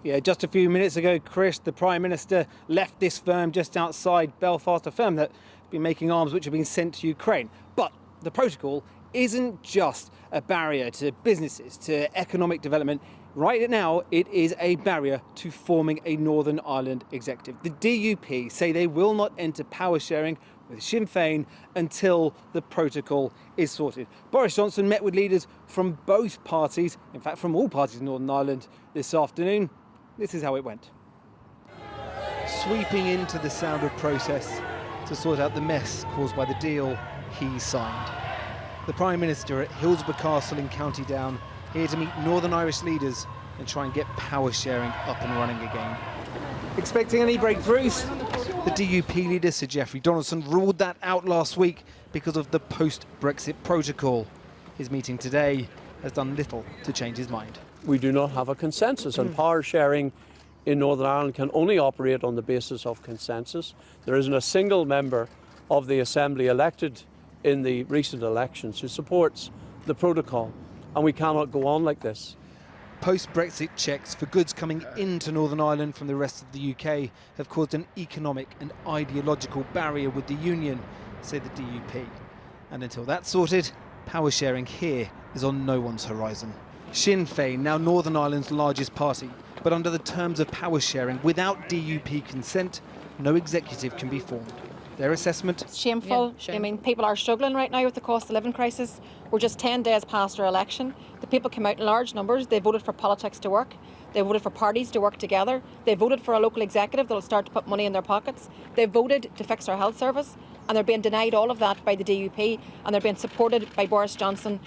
Yeah, just a few minutes ago, Chris, the Prime Minister left this firm just outside Belfast, a firm that's been making arms which have been sent to Ukraine. But the protocol isn't just a barrier to businesses, to economic development. Right now, it is a barrier to forming a Northern Ireland executive. The DUP say they will not enter power sharing with Sinn Féin until the protocol is sorted. Boris Johnson met with leaders from both parties, in fact from all parties in Northern Ireland this afternoon. This is how it went. Sweeping into the sound of process to sort out the mess caused by the deal he signed. The Prime Minister at Hillsborough Castle in County Down, here to meet Northern Irish leaders and try and get power sharing up and running again. Expecting any breakthroughs? The DUP leader, Sir Geoffrey Donaldson, ruled that out last week because of the post-Brexit protocol. His meeting today has done little to change his mind. We do not have a consensus, and power sharing in Northern Ireland can only operate on the basis of consensus. There isn't a single member of the Assembly elected in the recent elections who supports the protocol, and we cannot go on like this. Post-Brexit checks for goods coming into Northern Ireland from the rest of the UK have caused an economic and ideological barrier with the Union, say the DUP. And until that's sorted, power sharing here is on no one's horizon. Sinn Féin, now Northern Ireland's largest party, but under the terms of power sharing, without DUP consent, no executive can be formed. Their assessment? Shameful. I mean, people are struggling right now with the cost of living crisis. We're just 10 days past our election. The people came out in large numbers. They voted for politics to work. They voted for parties to work together. They voted for a local executive that will start to put money in their pockets. They voted to fix our health service, and they're being denied all of that by the DUP, and they're being supported by Boris Johnson.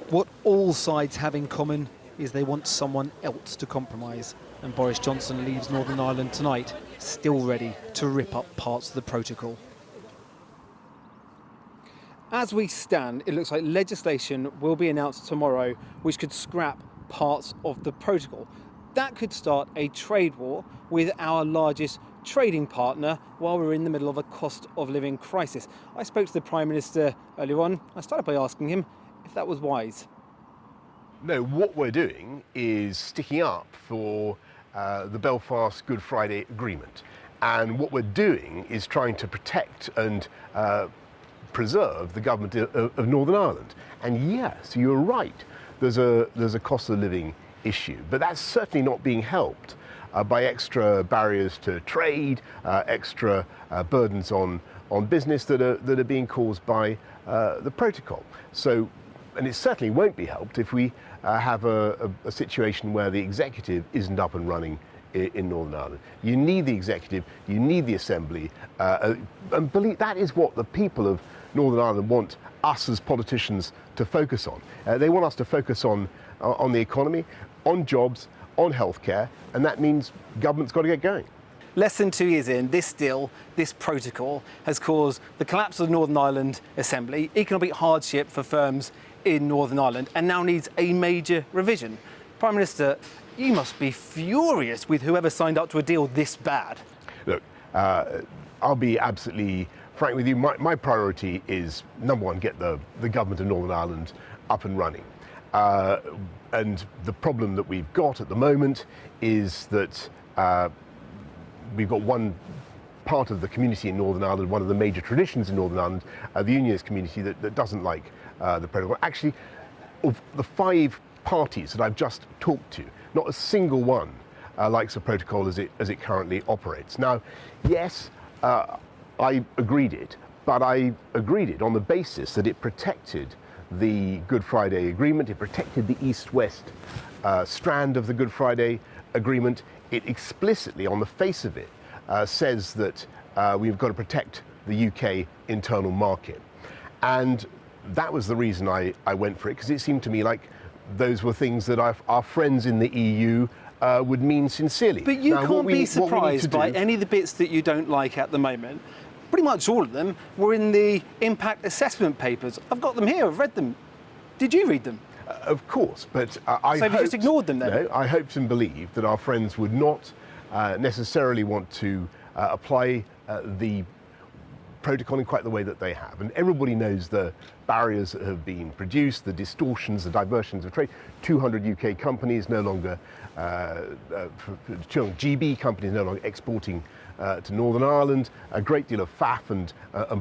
What all sides have in common is they want someone else to compromise. And Boris Johnson leaves Northern Ireland tonight, still ready to rip up parts of the protocol. As we stand, it looks like legislation will be announced tomorrow which could scrap parts of the protocol. That could start a trade war with our largest trading partner while we're in the middle of a cost of living crisis. I spoke to the Prime Minister earlier on. I started by asking him if that was wise. No, what we're doing is sticking up for the Belfast Good Friday Agreement. And what we're doing is trying to protect and preserve the government of Northern Ireland. And yes, you're right, there's a cost of living issue, but that's certainly not being helped by extra barriers to trade, extra burdens on business that are being caused by the protocol. So, and it certainly won't be helped if we have a situation where the executive isn't up and running in Northern Ireland. You need the executive, you need the Assembly, and believe that is what the people of Northern Ireland want us as politicians to focus on. They want us to focus on the economy, on jobs, on healthcare, and that means government's got to get going. Less than 2 years in, this deal, this protocol, has caused the collapse of the Northern Ireland Assembly, economic hardship for firms in Northern Ireland, and now needs a major revision. Prime Minister, you must be furious with whoever signed up to a deal this bad. Look, I'll be absolutely frank with you. My priority is, number one, get the government of Northern Ireland up and running. And the problem that we've got at the moment is that we've got one part of the community in Northern Ireland, one of the major traditions in Northern Ireland, the Unionist community, that doesn't like the protocol. Actually, of the 5 parties that I've just talked to, not a single one likes the protocol as it currently operates. Now, yes, I agreed it, but I agreed it on the basis that it protected the Good Friday Agreement, it protected the East-West strand of the Good Friday Agreement. It explicitly, on the face of it, says that we've got to protect the UK internal market. And that was the reason I went for it, because it seemed to me like those were things that our friends in the EU would mean sincerely. But you can't be surprised by any of the bits that you don't like at the moment. Pretty much all of them were in the impact assessment papers. I've got them here, I've read them. Did you read them? Of course, but So you just ignored them then? No, I hoped and believed that our friends would not necessarily want to apply the protocol in quite the way that they have. And everybody knows the barriers that have been produced, the distortions, the diversions of trade. 200 UK companies no longer, 200 GB companies no longer exporting to Northern Ireland, a great deal of faff and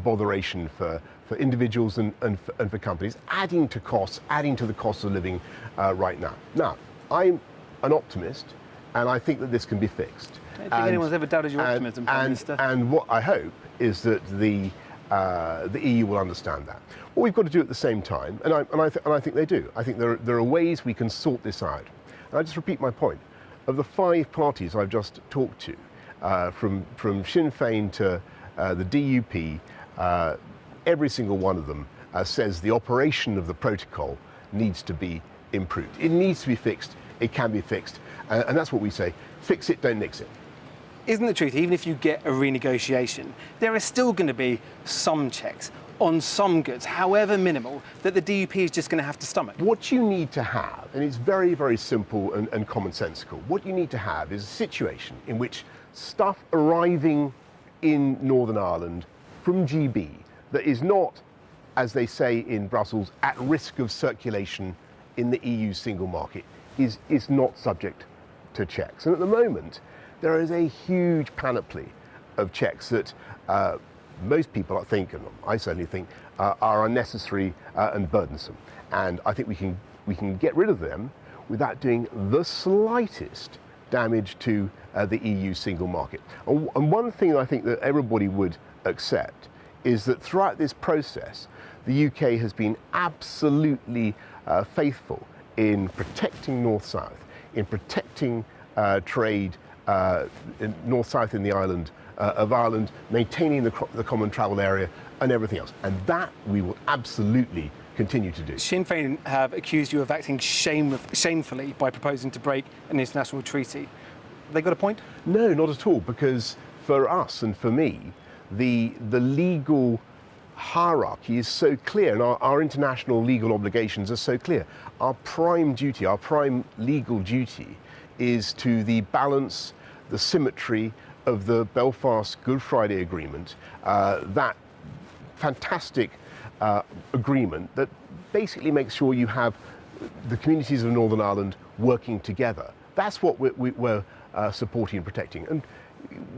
botheration for individuals and for companies, adding to costs, adding to the cost of living right now. Now, I'm an optimist, and I think that this can be fixed. I don't think anyone's ever doubted your optimism, Prime Minister. And what I hope is that the EU will understand that. What we've got to do at the same time, and I think they do, I think there are ways we can sort this out. And I just repeat my point. Of the 5 parties I've just talked to, from Sinn Féin to the DUP, every single one of them says the operation of the protocol needs to be improved. It needs to be fixed. It can be fixed. And that's what we say. Fix it, don't nix it. Isn't the truth, even if you get a renegotiation, there is still going to be some checks on some goods, however minimal, that the DUP is just going to have to stomach? What you need to have, and it's very, very simple and commonsensical, what you need to have is a situation in which stuff arriving in Northern Ireland from GB that is not, as they say in Brussels, at risk of circulation in the EU single market is not subject to checks. And at the moment, there is a huge panoply of checks that most people, I think, and I certainly think, are unnecessary and burdensome. And I think we can get rid of them without doing the slightest damage to the EU single market. And one thing I think that everybody would accept is that throughout this process, the UK has been absolutely faithful in protecting North-South, in protecting trade North-South in the island of Ireland, maintaining the common travel area and everything else. And that we will absolutely continue to do. Sinn Féin have accused you of acting shamefully by proposing to break an international treaty. Have they got a point? No, not at all, because for us and for me, the legal hierarchy is so clear, and our international legal obligations are so clear. Our prime duty, our prime legal duty is to the balance, the symmetry of the Belfast Good Friday Agreement, that fantastic agreement that basically makes sure you have the communities of Northern Ireland working together. That's what we're supporting and protecting. And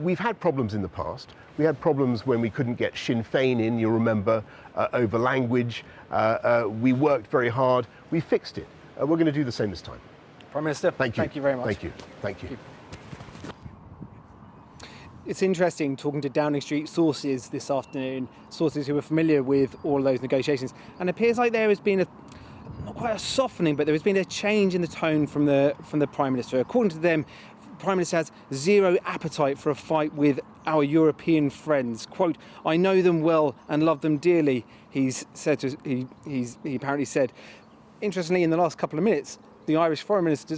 we've had problems in the past. We had problems when we couldn't get Sinn Féin in, you remember, over language. We worked very hard. We fixed it. We're going to do the same this time. Prime Minister, thank you. Thank you very much. Thank you. Thank you. It's interesting talking to Downing Street sources this afternoon, sources who are familiar with all of those negotiations, and it appears like there has been not quite a softening, but there has been a change in the tone from the Prime Minister. According to them, the Prime Minister has zero appetite for a fight with our European friends. Quote, "I know them well and love them dearly," he apparently said. Interestingly, in the last couple of minutes, the Irish Foreign Minister,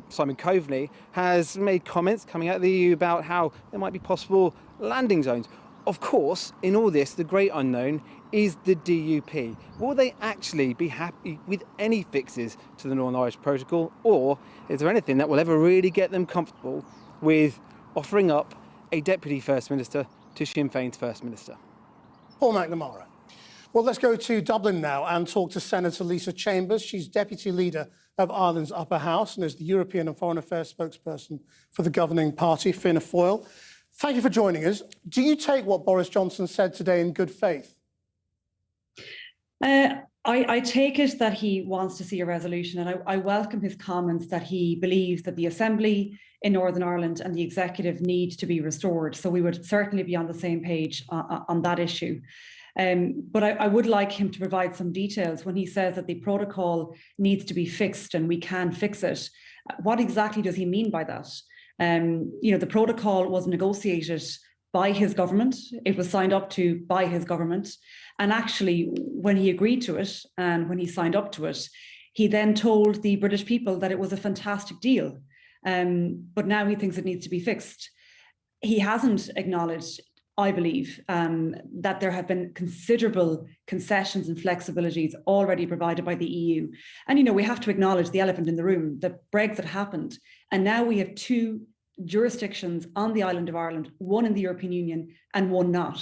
Simon Coveney, has made comments coming out of the EU about how there might be possible landing zones. Of course, in all this, the great unknown is the DUP. Will they actually be happy with any fixes to the Northern Irish Protocol, or is there anything that will ever really get them comfortable with offering up a Deputy First Minister to Sinn Féin's First Minister? Paul McNamara. Well, let's go to Dublin now and talk to Senator Lisa Chambers. She's Deputy Leader of Ireland's Upper House and is the European and Foreign Affairs spokesperson for the governing party, Fianna Fáil. Thank you for joining us. Do you take what Boris Johnson said today in good faith? I take it that he wants to see a resolution, and I welcome his comments that he believes that the Assembly in Northern Ireland and the Executive need to be restored. So we would certainly be on the same page on that issue. But I would like him to provide some details when he says that the protocol needs to be fixed and we can fix it. What exactly does he mean by that? The protocol was negotiated by his government. It was signed up to by his government. And actually, when he agreed to it and when he signed up to it, he then told the British people that it was a fantastic deal. But now he thinks it needs to be fixed. He hasn't acknowledged, I believe, that there have been considerable concessions and flexibilities already provided by the EU. And, we have to acknowledge the elephant in the room, that Brexit happened. And now we have two jurisdictions on the island of Ireland, one in the European Union and one not.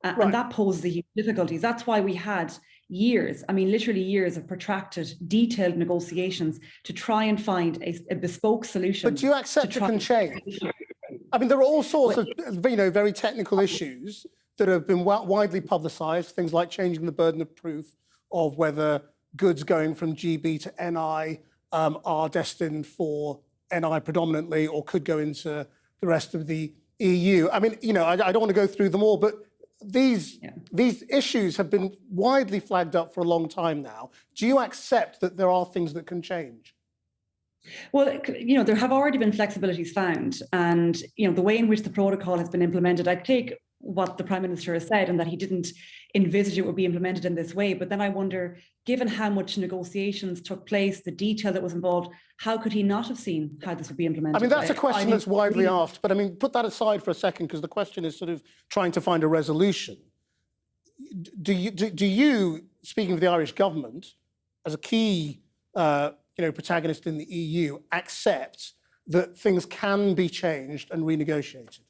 And that poses a huge difficulties. That's why we had years, I mean, literally years of protracted, detailed negotiations to try and find a bespoke solution. But do you accept it can change? I mean, there are all sorts of, very technical issues that have been widely publicised, things like changing the burden of proof of whether goods going from GB to NI are destined for NI predominantly or could go into the rest of the EU. I mean, I don't want to go through them all, but these issues have been widely flagged up for a long time now. Do you accept that there are things that can change? Well, there have already been flexibilities found, and the way in which the protocol has been implemented, I take what the Prime Minister has said and that he didn't envisage it would be implemented in this way. But then I wonder, given how much negotiations took place, the detail that was involved, how could he not have seen how this would be implemented? I mean, that's a question that's widely asked, but I mean, put that aside for a second, because the question is sort of trying to find a resolution. Do you, speaking of the Irish government, as a key protagonist in the EU, accept that things can be changed and renegotiated?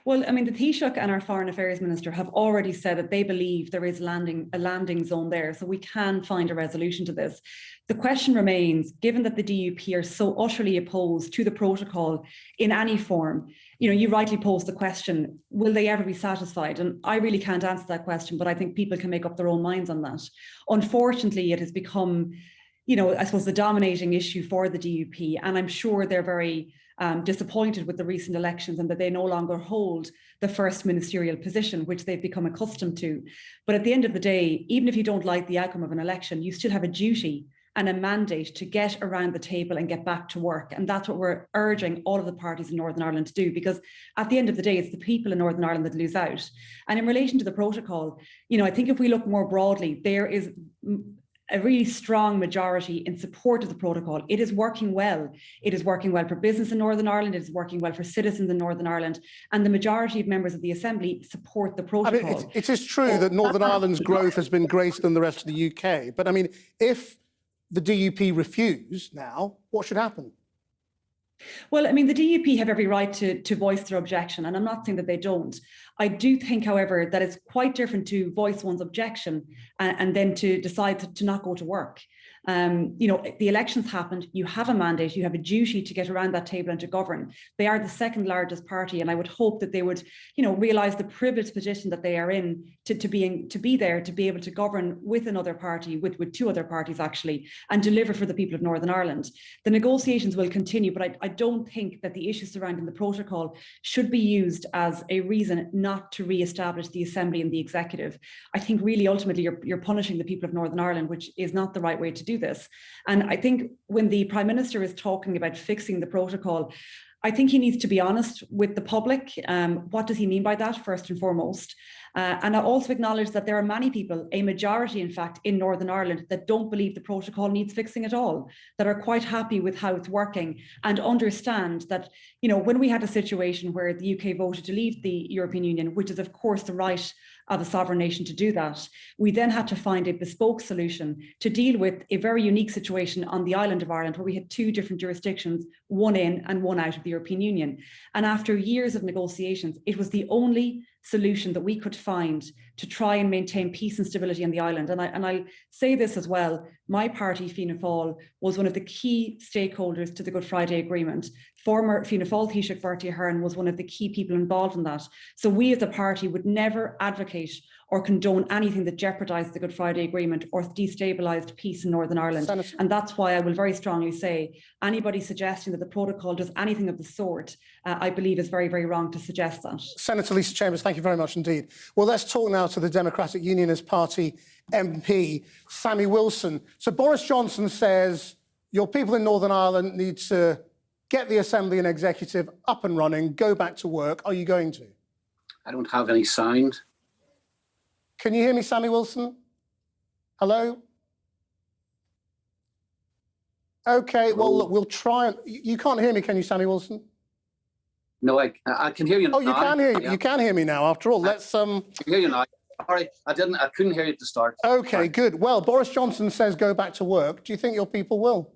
Well, I mean, the Taoiseach and our Foreign Affairs Minister have already said that they believe there is a landing zone there, so we can find a resolution to this. The question remains, given that the DUP are so utterly opposed to the protocol in any form, you rightly posed the question, will they ever be satisfied? And I really can't answer that question, but I think people can make up their own minds on that. Unfortunately, it has become, I suppose, the dominating issue for the DUP, and I'm sure they're very disappointed with the recent elections and that they no longer hold the first ministerial position, which they've become accustomed to. But at the end of the day, even if you don't like the outcome of an election, you still have a duty and a mandate to get around the table and get back to work. And that's what we're urging all of the parties in Northern Ireland to do, because at the end of the day, it's the people in Northern Ireland that lose out. And in relation to the protocol, I think if we look more broadly, there is a really strong majority in support of the protocol. It is working well. It is working well for business in Northern Ireland. It is working well for citizens in Northern Ireland. And the majority of members of the Assembly support the protocol. I mean, it is true that Northern Ireland's growth has been greater than the rest of the UK. But I mean, if the DUP refuse now, what should happen? Well, I mean, the DUP have every right to voice their objection, and I'm not saying that they don't. I do think, however, that it's quite different to voice one's objection and then to decide to not go to work. The elections happened, you have a mandate, you have a duty to get around that table and to govern. They are the second largest party, and I would hope that they would, realise the privileged position that they are in to be there, to be able to govern with another party, with two other parties actually, and deliver for the people of Northern Ireland. The negotiations will continue, but I don't think that the issues surrounding the protocol should be used as a reason not to re-establish the Assembly and the Executive. I think really ultimately you're punishing the people of Northern Ireland, which is not the right way to do this. And I think when the Prime Minister is talking about fixing the protocol, I think he needs to be honest with the public. What does he mean by that, first and foremost? And I also acknowledge that there are many people, a majority in fact, in Northern Ireland that don't believe the protocol needs fixing at all, that are quite happy with how it's working and understand that, when we had a situation where the UK voted to leave the European Union, which is of course the right of a sovereign nation to do that, we then had to find a bespoke solution to deal with a very unique situation on the island of Ireland, where we had two different jurisdictions, one in and one out of the European Union. And after years of negotiations, it was the only solution that we could find to try and maintain peace and stability on the island. And I'll say this as well, my party, Fianna Fáil, was one of the key stakeholders to the Good Friday Agreement. Former Fianna Fáil Taoiseach Bertie Ahern was one of the key people involved in that. So we as a party would never advocate or condone anything that jeopardised the Good Friday Agreement or destabilised peace in Northern Ireland. Senator. And that's why I will very strongly say anybody suggesting that the protocol does anything of the sort, I believe is very, very wrong to suggest that. Senator Lisa Chambers, thank you very much indeed. Well, let's talk now to the Democratic Unionist Party MP, Sammy Wilson. So Boris Johnson says your people in Northern Ireland need to get the Assembly and Executive up and running, go back to work. Are you going to? I don't have any sound. Can you hear me, Sammy Wilson? Hello? OK, well, look, we'll try. You can't hear me, can you, Sammy Wilson? No, I can hear you now. Oh, you can hear you can hear me now, after all. Let's I can hear you now. Sorry, I couldn't hear you at the start. OK, Sorry. good. Well, Boris Johnson says go back to work. Do you think your people will?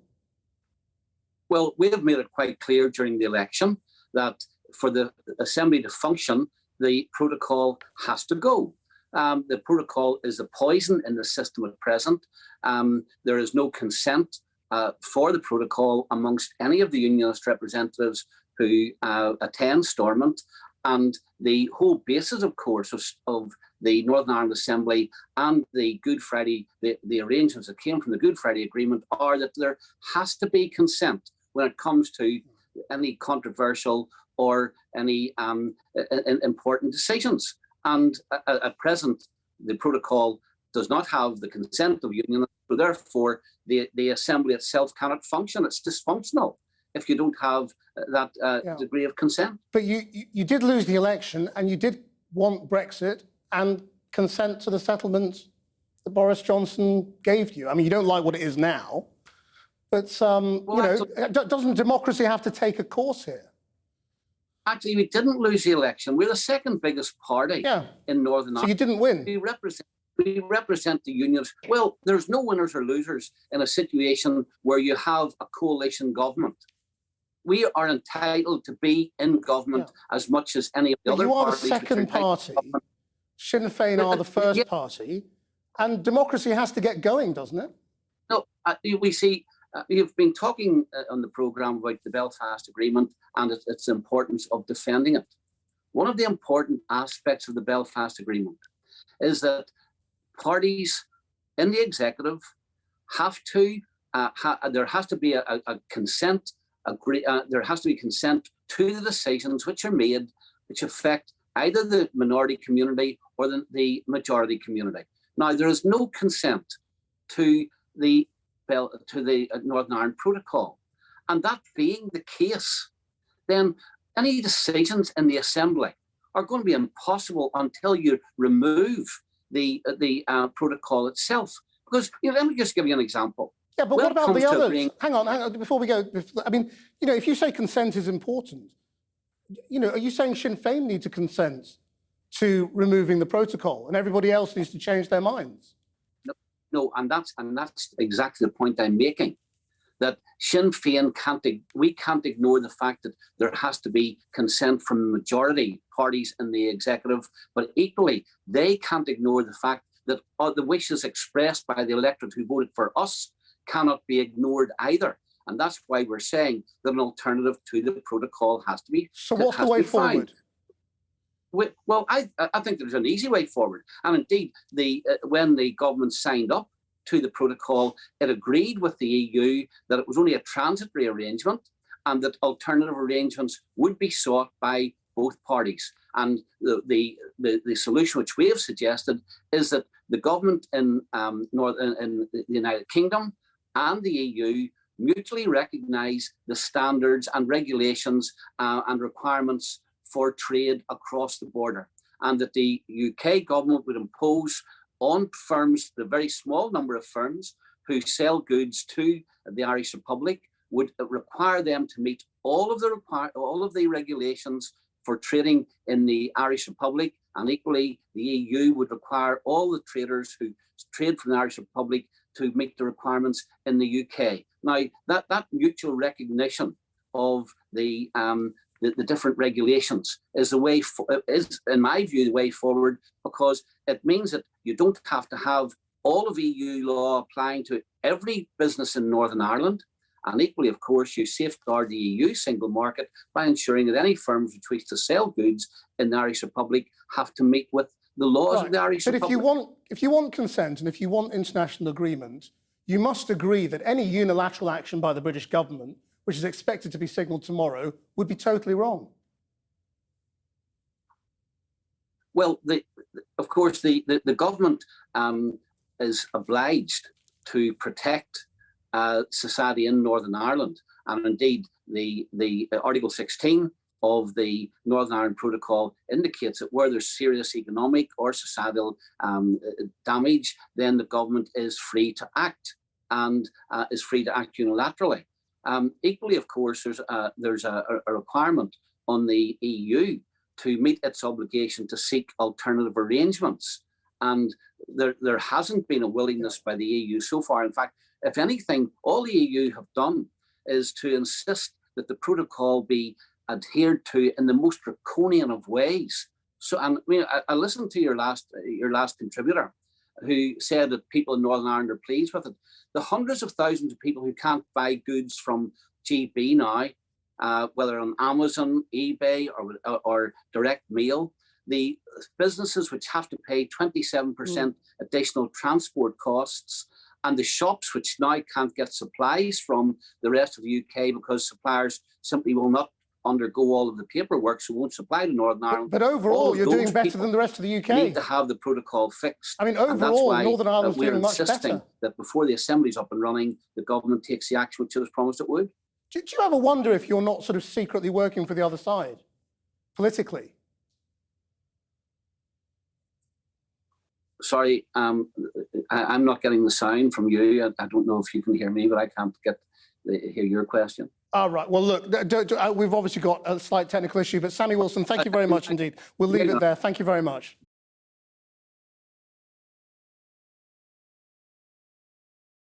Well, we have made it quite clear during the election that for the Assembly to function, the protocol has to go. The protocol is a poison in the system at present. There is no consent for the protocol amongst any of the unionist representatives who attend Stormont. And the whole basis, of course, of the Northern Ireland Assembly and the Good Friday, the arrangements that came from the Good Friday Agreement are that there has to be consent when it comes to any controversial or any important decisions. And at present, the protocol does not have the consent of unionists, so therefore the Assembly itself cannot function. It's dysfunctional if you don't have that degree of consent. But you did lose the election, and you did want Brexit and consent to the settlement that Boris Johnson gave you. I mean, you don't like what it is now, but doesn't democracy have to take a course here? Actually, we didn't lose the election. We're the second biggest party in Northern Ireland. So you didn't win. We represent the unions. Well, there's no winners or losers in a situation where you have a coalition government. We are entitled to be in government as much as any of the other parties. You are the second party. Sinn Féin are the first party. And democracy has to get going, doesn't it? No, we see, you've been talking on the programme about the Belfast Agreement and its importance of defending it. One of the important aspects of the Belfast Agreement is that parties in the executive have to, there has to be a consent, there has to be consent to the decisions which are made, which affect either the minority community or the majority community. Now, there is no consent to the Northern Ireland Protocol. And that being the case, then any decisions in the Assembly are going to be impossible until you remove the protocol itself. Because, let me just give you an example. Yeah, but what about the others? Hang on, before we go. I mean, if you say consent is important, are you saying Sinn Féin need to consent to removing the protocol and everybody else needs to change their minds? No, and that's exactly the point I'm making. That Sinn Féin can't ignore the fact that there has to be consent from the majority parties in the executive, but equally they can't ignore the fact that the wishes expressed by the electorate who voted for us cannot be ignored either. And that's why we're saying that an alternative to the protocol has to be. So what's the way forward? Well, I think there's an easy way forward. And indeed, when the government signed up to the protocol, it agreed with the EU that it was only a transitory arrangement and that alternative arrangements would be sought by both parties. And the solution which we have suggested is that the government in the United Kingdom and the EU mutually recognise the standards and regulations and requirements for trade across the border, and that the UK government would impose on firms, the very small number of firms who sell goods to the Irish Republic, would require them to meet all of the regulations for trading in the Irish Republic, and equally the EU would require all the traders who trade from the Irish Republic to meet the requirements in the UK. Now, that mutual recognition of the different regulations is in my view, the way forward, because it means that you don't have to have all of EU law applying to every business in Northern Ireland. And equally, of course, you safeguard the EU single market by ensuring that any firms which wish to sell goods in the Irish Republic have to meet with the laws of the Irish Republic. But if you want consent and if you want international agreement, you must agree that any unilateral action by the British government, which is expected to be signalled tomorrow, would be totally wrong. Well, of course, the government is obliged to protect society in Northern Ireland, and indeed the Article 16 of the Northern Ireland Protocol indicates that where there's serious economic or societal damage, then the government is free to act and is free to act unilaterally. Equally, of course, there's a requirement on the EU to meet its obligation to seek alternative arrangements, and there hasn't been a willingness by the EU so far. In fact, if anything, all the EU have done is to insist that the protocol be adhered to in the most draconian of ways, So, and I mean, I listened to your last contributor, who said that people in Northern Ireland are pleased with it. The hundreds of thousands of people who can't buy goods from GB now, whether on Amazon, eBay, or direct mail, the businesses which have to pay 27% additional transport costs, and the shops which now can't get supplies from the rest of the UK because suppliers simply will not undergo all of the paperwork, so won't supply to Northern Ireland. But overall, you're doing better than the rest of the UK. Need to have the protocol fixed. I mean, overall, Northern Ireland's we're doing much insisting better. that before the Assembly's up and running, the government takes the action which it has promised it would. Do you ever wonder if you're not sort of secretly working for the other side, politically? Sorry, I'm not getting the sound from you. I don't know if you can hear me, but I can't hear your question. All right. Well, look, we've obviously got a slight technical issue, but Sammy Wilson, thank you very much indeed. We'll leave it there. Thank you very much.